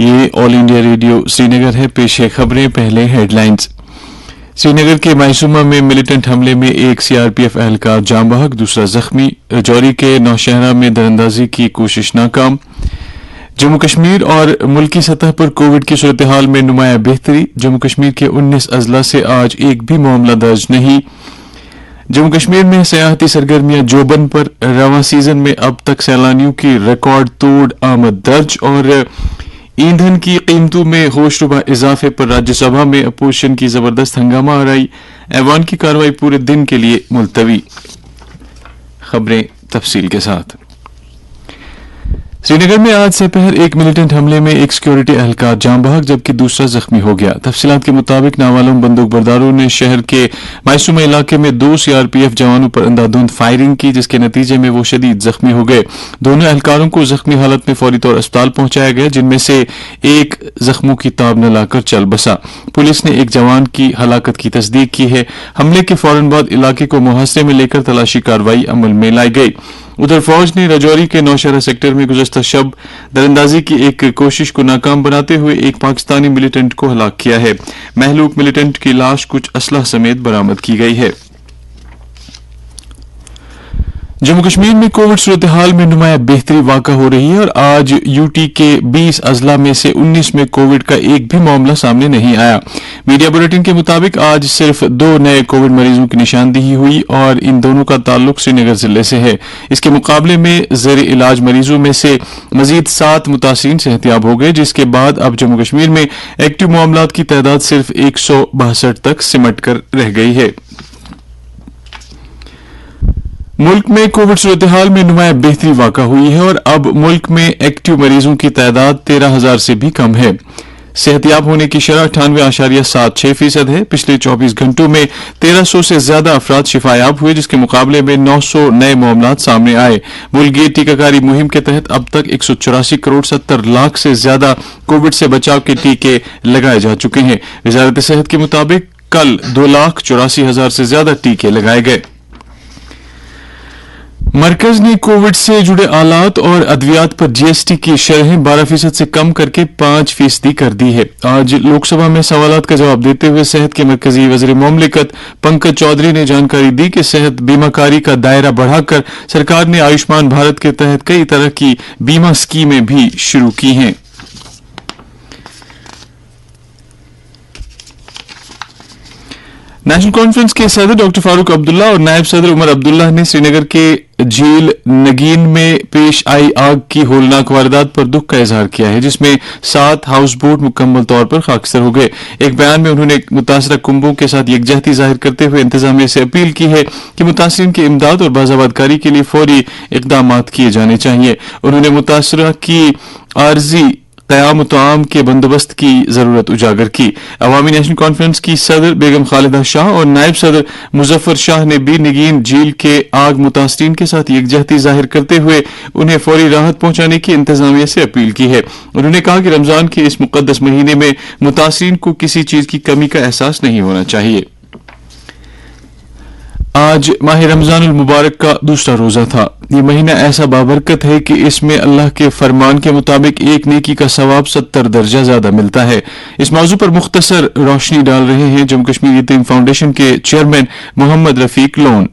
ये all India radio Srinagar है। पेश है खबरें, पहले हेडलाइंस। श्रीनगर के मायसूमा में मिलिटेंट हमले में एक सीआरपीएफ एहलकार जाम बहक, दूसरा जख्मी। राजौरी के नौशहरा में दरअंदाजी की कोशिश नाकाम। जम्मू कश्मीर और मुल्की सतह पर कोविड की सूरत हाल में नुमाया बेहतरी। जम्मू कश्मीर के 19 अजला से आज एक भी मामला दर्ज नहीं। जम्मू कश्मीर में सियाहती सरगर्मियां जोबन पर। रवां सीजन में अब तक सैलानियों की रिकॉर्ड तोड़ आमद दर्ज। और ईंधन की कीमतों में होशरुबा इजाफे पर राज्यसभा में अपोजिशन की जबरदस्त हंगामा आराई। ऐवान की कार्रवाई पूरे दिन के लिए मुलतवी। खबरें तफसील के साथ। श्रीनगर में आज से पहर एक मिलिटेंट हमले में एक सिक्योरिटी एहलकार जाम बहक जबकि दूसरा जख्मी हो गया। तफसीलात के मुताबिक नामालूम बंदूक बरदारों ने शहर के मायसूमा इलाके में 2 सीआरपीएफ जवानों पर अंधाधुंध फायरिंग की, जिसके नतीजे में वो शदीद जख्मी हो गए। दोनों एहलकारों को जख्मी हालत में फौरी तौर अस्पताल पहुंचाया गया, जिनमें से एक जख्मों की ताब न लाकर चल बसा। पुलिस ने एक जवान की हलाकत की तस्दीक की है। हमले के फौरन बाद इलाके को मुहासरे में लेकर तलाशी कार्रवाई अमल में लाई गई। उधर फौज ने राजौरी के नौशहरा सेक्टर में गुज़श्ता शब दरअंदाजी की एक कोशिश को नाकाम बनाते हुए एक पाकिस्तानी मिलिटेंट को हलाक किया है। महलूक मिलिटेंट की लाश कुछ असलह समेत बरामद की गई है। जम्मू कश्मीर में कोविड सूरत हाल में नुमाया बेहतरी वाक़ा हो रही है और आज यूटी के 20 अजला में से 19 में कोविड का एक भी मामला सामने नहीं आया। मीडिया बुलेटिन के मुताबिक आज सिर्फ 2 नए कोविड मरीजों की निशानदेही हुई और इन दोनों का ताल्लुक श्रीनगर जिले से है। इसके मुकाबले में ज़ेर इलाज मरीजों में से मजीद 7 मुतासिरीन सेहतियाब हो गए, जिसके बाद अब जम्मू कश्मीर में एक्टिव मामलात की तादाद सिर्फ 162 तक सिमट कर रह गई है। मुल्क में कोविड सूरत हाल में नुमाया बेहतरी वाक़ा हुई है और अब मुल्क में एक्टिव मरीजों की तादाद 13,000 से भी कम है। सेहतियाब होने की शरह 98.76% है। पिछले 24 घंटों में 1300 से ज्यादा अफराद शिफायाब हुए, जिसके मुकाबले में 900 नए मामलात सामने आए। मुल्क की टीकाकारी मुहिम के तहत अब तक 184 करोड़ 70 लाख से ज्यादा कोविड से बचाव के टीके लगाए जा चुके हैं। वजारत सेहत के मुताबिक कल 2,84,000 से ज्यादा टीके लगाए गए। मरकज ने कोविड से जुड़े आलात और अद्वियात पर जीएसटी की शरहें 12% से कम करके 5% कर दी है। आज लोकसभा में सवालात का जवाब देते हुए सेहत के मरकजी वज़ीर मुमलिकत पंकज चौधरी ने जानकारी दी कि सेहत बीमाकारी का दायरा बढ़ाकर सरकार ने आयुष्मान भारत के तहत कई तरह की बीमा स्कीमें भी शुरू की हैं। नेशनल कॉन्फ्रेंस के सदर डॉक्टर फारूक अब्दुल्ला और नायब सदर उमर अब्दुल्ला ने श्रीनगर के झील नगीन में पेश आई आग की होलनाक वारदात पर दुख का इजहार किया है, जिसमें 7 हाउस बोट मुकम्मल तौर पर खाकसर हो गए। एक बयान में उन्होंने मुतासरा कुंभों के साथ यकजहती जाहिर करते हुए इंतजामिया से अपील की है कि मुतासरीन की इमदाद और बाज़ाबादकारी के लिए फौरी इक़दाम किए जाने चाहिए। उन्होंने मुतासरा की आर्जी क़याम ताम के बंदोबस्त की जरूरत उजागर की। अवामी नेशनल कॉन्फ्रेंस की सदर बेगम खालिदा शाह और नायब सदर मुजफ्फर शाह ने भी नगीन झील के आग मुतासरीन के साथ यकजहती जाहिर करते हुए उन्हें फौरी राहत पहुंचाने की इंतजामिया से अपील की है। उन्होंने कहा कि रमजान के इस मुकद्दस महीने में मुतासरीन को किसी चीज की कमी का एहसास नहीं होना चाहिए। आज माह रमजान मुबारक का दूसरा रोजा था। ये महीना ऐसा बाबरकत है कि इसमें अल्लाह के फरमान के मुताबिक एक नेकी का सवाब 70 दर्जा ज्यादा मिलता है। इस मौजू पर मुख्तसर रोशनी डाल रहे हैं जम्मू कश्मीर यतीम फाउंडेशन के चेयरमैन मोहम्मद रफीक लोन।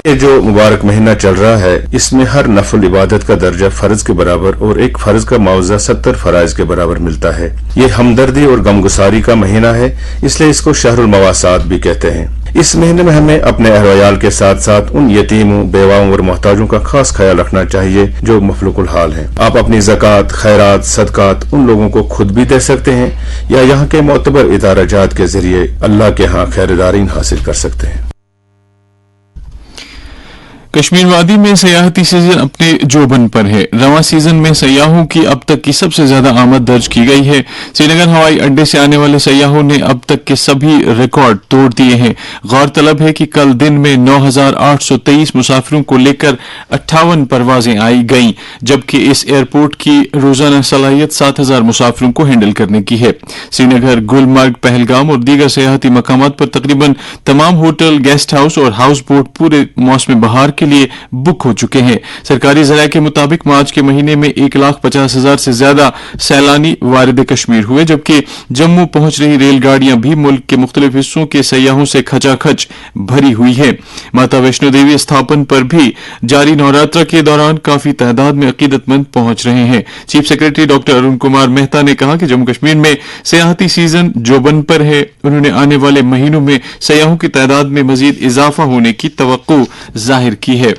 ये जो मुबारक महीना चल रहा है, इसमें हर नफल इबादत का दर्जा फर्ज के बराबर और एक फर्ज का मुआवजा 70 फराइज के बराबर मिलता है। ये हमदर्दी और गमगुसारी का महीना है, इसलिए इसको शहरुल मवासात भी कहते हैं। इस महीने में हमें अपने अहलयाल के साथ साथ उन यतीमों, बेवाओं और मोहताजों का खास ख्याल रखना चाहिए जो मफलूकुल हाल हैं। आप अपनी ज़कात, खैरात, सदकात उन लोगों को खुद भी दे सकते हैं या यहाँ के मोतबर इदाराजात के जरिए अल्लाह के यहाँ खैरदारीन हासिल कर सकते हैं। कश्मीर वादी में सयाहती सीजन अपने जोबन पर है। रवां सीजन में सयाहों की अब तक की सबसे ज्यादा आमद दर्ज की गई है। श्रीनगर हवाई अड्डे से आने वाले सयाहों ने अब तक के सभी रिकॉर्ड तोड़ दिए हैं। गौरतलब है कि कल दिन में 9,823 मुसाफिरों को लेकर 58 परवाजें आई गईं, जबकि इस एयरपोर्ट की रोजाना सलाहियत 7,000 मुसाफिरों को हैंडल करने की है। श्रीनगर, गुलमर्ग, पहलगाम और दीगर सयाहती मकामात पर तकरीबन तमाम होटल, गेस्ट हाउस और हाउस बोट पूरे मौसम बहार के लिए बुक हो चुके हैं। सरकारी ज़राए के मुताबिक मार्च के महीने में 1,50,000 से ज्यादा सैलानी वारिद कश्मीर हुए, जबकि जम्मू पहुंच रही रेलगाड़ियां भी मुल्क के मुख्तलिफ हिस्सों के सयाहों से खचाखच भरी हुई है। माता वैष्णो देवी स्थापन पर भी जारी नवरात्र के दौरान काफी तादाद में अकीदतमंद पहुंच रहे हैं। Chief secretary doctor Arun Kumar Mehta ने कहा कि जम्मू कश्मीर में सियाहती सीजन जोबन पर है। उन्होंने आने वाले महीनों में सयाहों की तादाद में मजीद इजाफा होने की तवक्को जाहिर की है।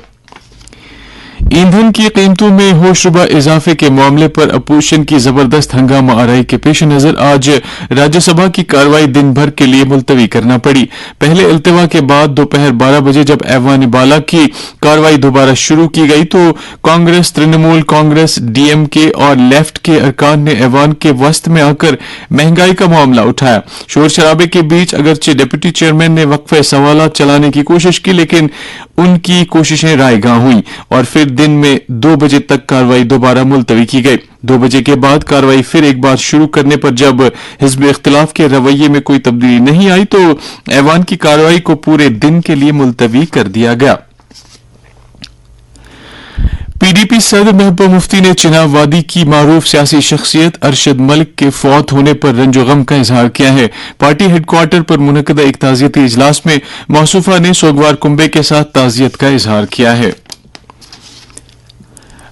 ईंधन की कीमतों में होशरुबा इजाफे के मामले पर अपोजिशन की जबरदस्त हंगामा आराई के पेश नजर आज राज्यसभा की कार्रवाई दिन भर के लिए मुलतवी करना पड़ी। पहले इल्तिवा के बाद दोपहर 12 बजे जब ऐवान बाला की कार्रवाई दोबारा शुरू की गई तो कांग्रेस, तृणमूल कांग्रेस, डीएमके और लेफ्ट के अरकान ने ऐवान के वस्त में आकर महंगाई का मामला उठाया। शोर शराबे के बीच अगरचे डिप्टी चेयरमैन ने वक्फे सवालात चलाने की कोशिश की, लेकिन उनकी कोशिशें रायगां हुई और फिर दिन में 2 बजे तक कार्रवाई दोबारा मुलतवी की गई। 2 बजे के बाद कार्रवाई फिर एक बार शुरू करने पर जब हिज़्ब इख्तिलाफ के रवैये में कोई तब्दीली नहीं आई तो ऐवान की कार्रवाई को पूरे दिन के लिए मुलतवी कर दिया गया। पीडीपी सदर महबूबा मुफ्ती ने चिनाब वादी की मारूफ सियासी शख्सियत अरशद मलिक के फौत होने पर रंजो गम का इजहार किया है। पार्टी हेडक्वार्टर पर मुनक्किदा एक ताज़ियती इजलास में मौसूफा ने सोगवार कुंबे के साथ ताज़ियत का इजहार किया है।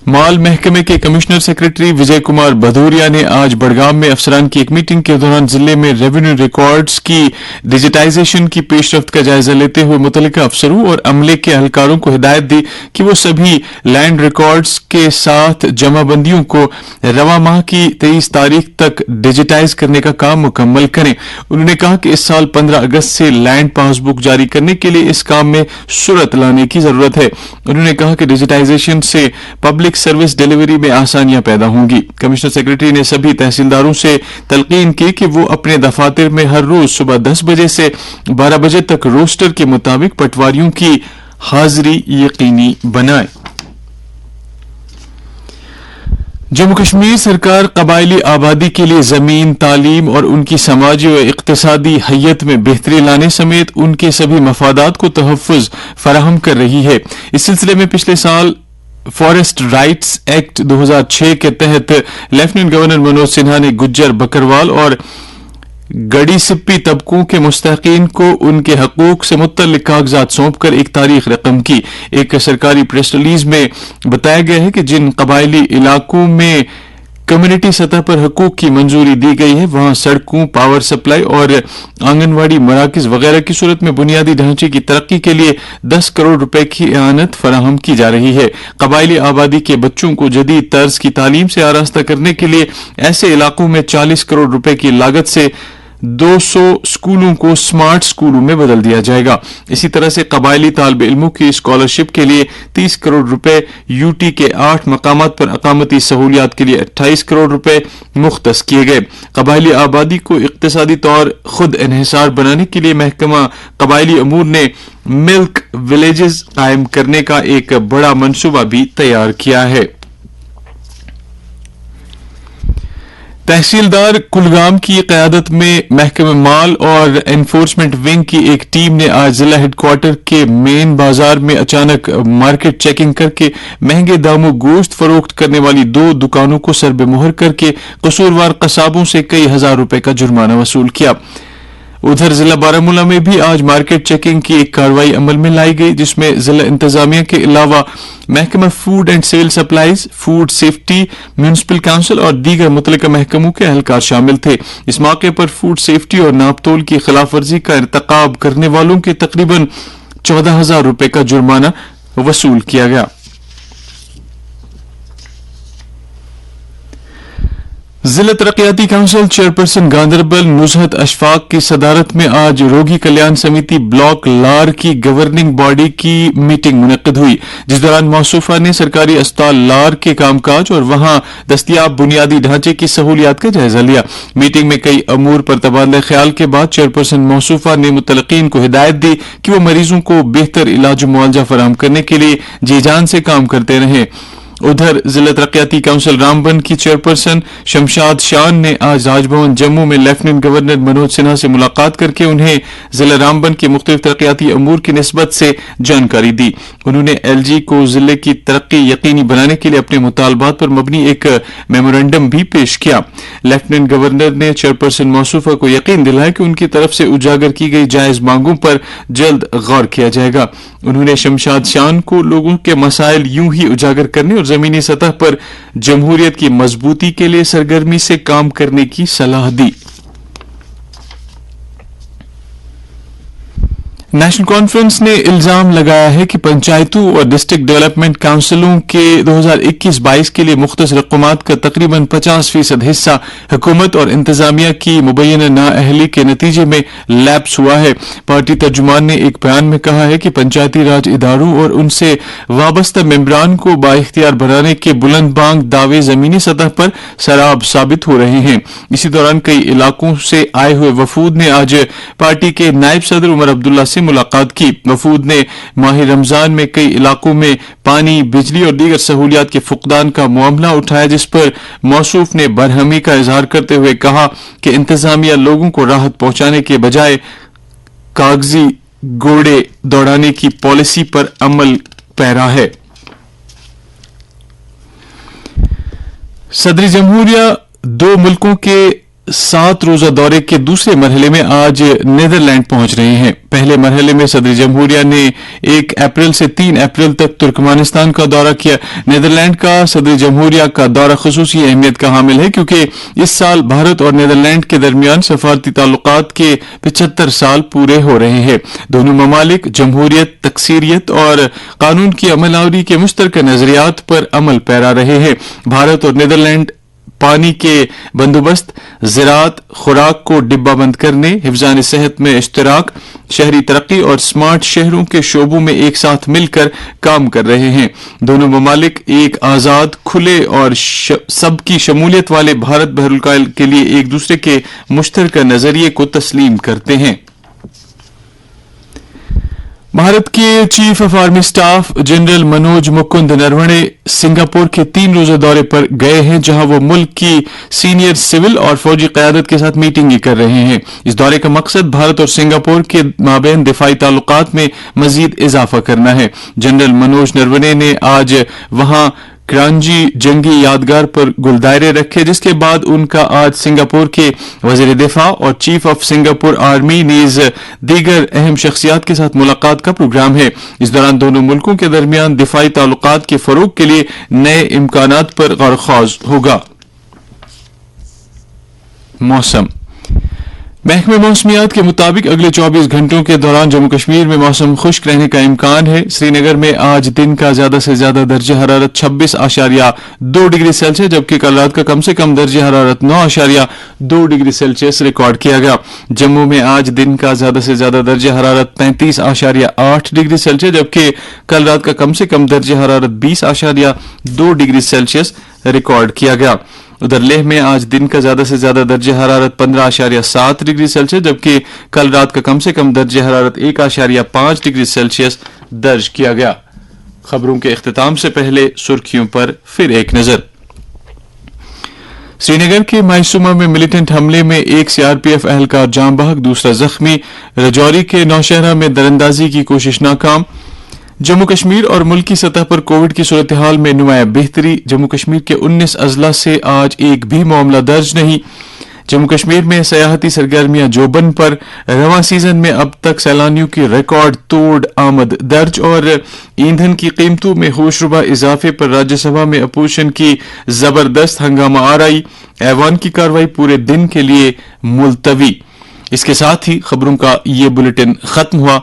माल महकमे के कमिश्नर सेक्रेटरी विजय कुमार भदौरिया ने आज बड़गाम में अफसरान की एक मीटिंग के दौरान जिले में रेवेन्यू रिकॉर्ड्स की डिजिटाइजेशन की पेशरफ्त का जायजा लेते हुए मुतल्लिका अफसरों और अमले के एहलकारों को हिदायत दी कि वो सभी लैंड रिकॉर्ड्स के साथ जमाबंदियों को रवा माह की 23 तारीख तक डिजिटाइज करने का काम मुकम्मल करें। उन्होंने कहा कि इस साल 15 अगस्त से लैंड पासबुक जारी करने के लिए इस काम में सुरत लाने की जरूरत है। उन्होंने कहा कि डिजिटाइजेशन से पब्लिक सर्विस डिलीवरी में आसानियां पैदा होंगी। कमिश्नर सेक्रेटरी ने सभी तहसीलदारों से तलकीन की कि वो अपने दफातर में हर रोज सुबह 10 बजे से 12 बजे तक रोस्टर के मुताबिक पटवारियों की हाजिरी यकीनी बनाए। जम्मू कश्मीर सरकार कबायली आबादी के लिए जमीन, तालीम और उनकी समाजी व इक्तिसादी हैयत में बेहतरी लाने समेत उनके सभी मफादात को तहफ़्फ़ुज़ फराहम कर रही है। इस सिलसिले में पिछले साल फॉरेस्ट राइट्स एक्ट 2006 के तहत लेफ्टिनेंट गवर्नर मनोज सिन्हा ने गुज्जर, बकरवाल और गड़ी सिप्पी तबकों के मुस्तहिकीन को उनके हकूक से मुत्तल्लिक कागजात सौंपकर एक तारीख रकम की। एक सरकारी प्रेस रिलीज में बताया गया है कि जिन कबायली इलाकों में कम्युनिटी सतह पर हकूक की मंजूरी दी गई है वहां सड़कों, पावर सप्लाई और आंगनवाड़ी मराकज वगैरह की सूरत में बुनियादी ढांचे की तरक्की के लिए 10 करोड़ रुपए की इआनत फराहम की जा रही है। कबायली आबादी के बच्चों को जदीद तर्ज की तालीम से आरास्ता करने के लिए ऐसे इलाकों में 40 करोड़ रुपए की लागत से 200 स्कूलों को स्मार्ट स्कूलों में बदल दिया जाएगा। इसी तरह से कबायली तालिब इल्मों की स्कॉलरशिप के लिए 30 करोड़ रुपए, यूटी के 8 मकामात पर अकामती सहूलियात के लिए 28 करोड़ रुपए मुख्तस किए गए। कबायली आबादी को इक्तिसादी तौर खुद इन्हिसार बनाने के लिए महकमा कबायली अमूर ने मिल्क विलेजेस कायम करने का एक बड़ा मंसूबा भी तैयार किया है। तहसीलदार कुलगाम की क़यादत में महकमे माल और एनफोर्समेंट विंग की एक टीम ने आज जिला हेडक्वार्टर के मेन बाजार में अचानक मार्केट चेकिंग करके महंगे दामों गोश्त फरोख्त करने वाली 2 दुकानों को सरबेमोहर करके कसूरवार कसाबों से कई हजार रुपए का जुर्माना वसूल किया। उधर जिला बारामूला में भी आज मार्केट चेकिंग की एक कार्रवाई अमल में लाई गई, जिसमें जिला इंतजामिया के अलावा महकमा food and civil supplies, food safety, municipal council और दीगर मुतल्लिका महकमों के एहलकार शामिल थे। इस मौके पर फूड सेफ्टी और नापतोल की खिलाफ वर्जी का इर्तकाब करने वालों के तकरीबन 14,000 रुपए का जुर्माना वसूल किया गया। जिला तरक्याती काउंसिल चेयरपर्सन गांधरबल नुजहत अशफाक की सदारत में आज रोगी कल्याण समिति ब्लॉक लार की गवर्निंग बॉडी की मीटिंग मुनक्किद हुई, जिस दौरान मौसूफा ने सरकारी अस्पताल लार के कामकाज और वहां दस्तयाब बुनियादी ढांचे की सहूलियात का जायजा लिया। मीटिंग में कई अमूर पर तबादला ख्याल के बाद चेयरपर्सन मौसूफा ने मुतलकीन को हिदायत दी कि वो मरीजों को बेहतर इलाज मुआवजा फराहम करने के लिए जी जान से काम करते रहें। उधर जिला तरक्याती काउंसिल रामबन की चेयरपर्सन शमशाद शान ने आज राजभवन जम्मू में लेफ्टिनेंट गवर्नर मनोज सिन्हा से मुलाकात करके उन्हें जिला रामबन के मुख्तलिफ तरक्याती अमूर की निस्बत से जानकारी दी। उन्होंने LG को जिले की तरक्की यकीनी बनाने के लिए अपने मुतालबात पर मबनी एक मेमोरेंडम भी पेश किया। लेफ्टिनेंट गवर्नर ने चेयरपर्सन मौसूफा को यकीन दिलाया कि उनकी तरफ से उजागर की गई जायज मांगों पर जल्द गौर किया जाएगा। उन्होंने शमशाद शान को लोगों के मसाइल यूं ही उजागर करने और जमीनी सतह पर जमहूरियत की मजबूती के लिए सरगर्मी से काम करने की सलाह दी। नेशनल कॉन्फ्रेंस ने इल्जाम लगाया है कि पंचायतों और डिस्ट्रिक्ट डेवलपमेंट काउंसिलों के 2021-22 के लिए मुख्तस रकूमात का तकरीबन 50% हिस्सा हुकूमत और इंतजामिया की मुबैना नाअहली के नतीजे में लैप्स हुआ है। पार्टी तर्जुमान ने एक बयान में कहा है कि पंचायती राज इदारों और उनसे वाबस्ता मेंबरान को बाइख्तियार बनाने के बुलंद बांग दावे जमीनी सतह पर सराब साबित हो रहे हैं। इसी दौरान कई इलाकों से आए हुए वफूद ने आज पार्टी के नायब सदर उमर अब्दुल्ला से मुलाकात की। वफूद ने माह रमजान में कई इलाकों में पानी, बिजली और दीगर सहूलियात के फुकदान का मामला उठाया, जिस पर मौसूफ ने बरहमी का इजहार करते हुए कहा कि इंतजामिया लोगों को राहत पहुंचाने के बजाय कागजी घोड़े दौड़ाने की पॉलिसी पर अमल पैरा है। सदर जमहूरिया 2 मुल्कों के 7 रोजा दौरे के दूसरे मरहले में आज नीदरलैंड पहुंच रहे हैं। पहले मरहले में सदर जमहूरिया ने 1 अप्रैल से 3 अप्रैल तक तुर्कमानिस्तान का दौरा किया। नीदरलैंड का सदर जमहूरिया का दौरा खुसूसी अहमियत का हामिल है क्योंकि इस साल भारत और नीदरलैंड के दरमियान सफारती ताल्लुकात के 75 साल पूरे हो रहे हैं। दोनों ममालिक जमहूरियत, तकसीरियत और कानून की अमलावरी के मुश्तरका नजरियात पर अमल पैरा रहे हैं। भारत और नीदरलैंड पानी के बंदोबस्त, ज़राअत, खुराक को डिब्बाबंद करने, हिफ्ज़ान सेहत में इश्तराक, शहरी तरक्की और स्मार्ट शहरों के शोबों में एक साथ मिलकर काम कर रहे हैं। दोनों ममालिक एक आज़ाद, खुले और सबकी शमूलियत वाले भारत बहरुल के लिए एक दूसरे के मुश्तरका नजरिए को तस्लीम करते हैं। भारत के chief of army staff general Manoj Mukund Naravane Singapore के 3 रोजा दौरे पर गए हैं, जहां वो मुल्क की सीनियर सिविल और फौजी क़यादत के साथ मीटिंग कर रहे हैं। इस दौरे का मकसद भारत और सिंगापुर के माबैन दिफाई ताल्लुकात में मजीद इजाफा करना है। जनरल मनोज नरवणे ने आज वहां करांजी जंगी यादगार पर गुलदायरे रखे, जिसके बाद उनका आज सिंगापुर के वजीर दिफा और चीफ ऑफ सिंगापुर आर्मी नीज दीगर अहम शख्सियात के साथ मुलाकात का प्रोग्राम है। इस दौरान दोनों मुल्कों के दरमियान दिफाई ताल्लुकात के फरोग के लिए नए इम्कानात पर गौर-ख्वाज होगा। मौसम महकमे मौसमियात के मुताबिक अगले 24 घंटों के दौरान जम्मू कश्मीर में मौसम खुश्क रहने का इम्कान है। श्रीनगर में आज दिन का ज्यादा से ज्यादा दर्जा हरारत 26.2 डिग्री सेल्सियस, जबकि कल रात का कम से कम दर्जा हरारत 9.2 डिग्री सेल्सियस रिकॉर्ड किया गया। जम्मू में आज दिन का ज्यादा से ज्यादा दर्जा हरारत 35.8 डिग्री सेल्सियस, जबकि कल रात का कम से कम दर्जा हरारत 20.2 डिग्री सेल्सियस रिकॉर्ड किया गया। उधर लेह में आज दिन का ज्यादा से ज्यादा दर्जा हरारत 15.7 डिग्री सेल्सियस, जबकि कल रात का कम से कम दर्जा हरारत 1.5 डिग्री सेल्सियस दर्ज किया गया। खबरों के इख्तिताम से पहले सुर्खियों पर फिर एक नजर। श्रीनगर के मायसूमा में मिलिटेंट हमले में एक CRPF एहलकार जान बहक, दूसरा जख्मी। रजौरी के नौशहरा में दरअंदाजी की कोशिश नाकाम। जम्मू कश्मीर और मुल्क की सतह पर कोविड की सूरत हाल में नुमाया बेहतरी। जम्मू कश्मीर के 19 अजला से आज एक भी मामला दर्ज नहीं। जम्मू कश्मीर में सयाहती सरगर्मियां जोबन पर। रवां सीजन में अब तक सैलानियों की रिकॉर्ड तोड़ आमद दर्ज। और ईंधन की कीमतों में होशरुबा इजाफे पर राज्यसभा में अपोजिशन की जबरदस्त हंगामा आराई। ऐवान की कार्रवाई पूरे दिन के लिए मुलतवी। इसके साथ ही खबरों का ये बुलेटिन खत्म हुआ।